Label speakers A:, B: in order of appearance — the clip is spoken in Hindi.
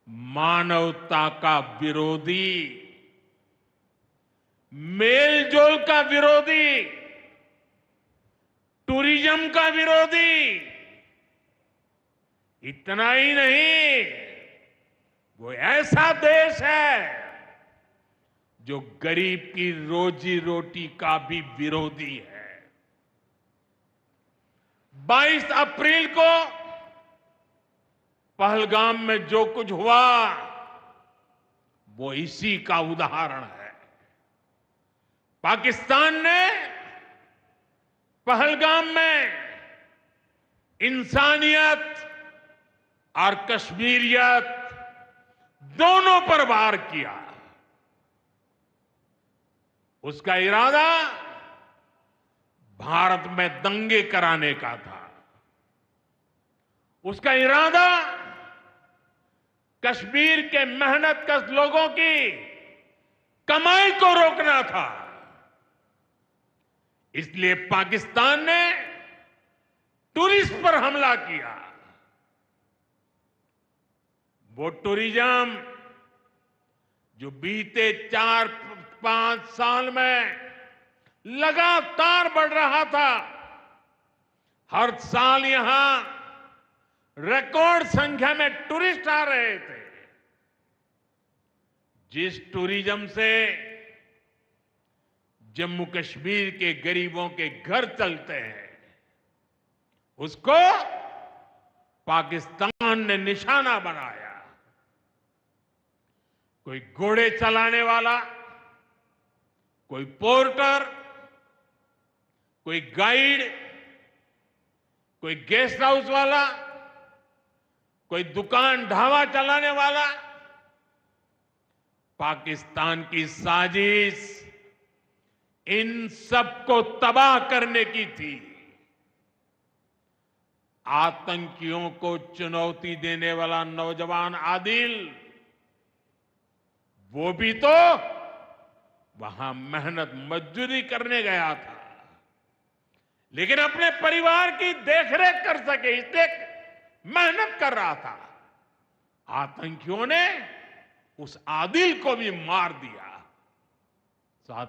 A: मानवता का विरोधी, मेलजोल का विरोधी, टूरिज्म का विरोधी। इतना ही नहीं, वो ऐसा देश है जो गरीब की रोजी रोटी का भी विरोधी है। 22 अप्रैल को पहलगाम में जो कुछ हुआ वो इसी का उदाहरण है। पाकिस्तान ने पहलगाम में इंसानियत और कश्मीरियत दोनों पर वार किया। उसका इरादा भारत में दंगे कराने का था। उसका इरादा कश्मीर के मेहनतकश लोगों की कमाई को रोकना था। इसलिए पाकिस्तान ने टूरिस्ट पर हमला किया। वो टूरिज्म जो बीते 4-5 साल में लगातार बढ़ रहा था, हर साल यहां रिकॉर्ड संख्या में टूरिस्ट आ रहे थे। जिस टूरिज्म से जम्मू कश्मीर के गरीबों के घर चलते हैं, उसको पाकिस्तान ने निशाना बनाया। कोई घोड़े चलाने वाला, कोई पोर्टर, कोई गाइड, कोई गेस्ट हाउस वाला, कोई दुकान ढाबा चलाने वाला, पाकिस्तान की साजिश इन सबको तबाह करने की थी। आतंकियों को चुनौती देने वाला नौजवान आदिल, वो भी तो वहां मेहनत मजदूरी करने गया था, लेकिन अपने परिवार की देखरेख कर सके इसलिए मेहनत कर रहा था। आतंकियों ने उस आदिल को भी मार दिया। साथ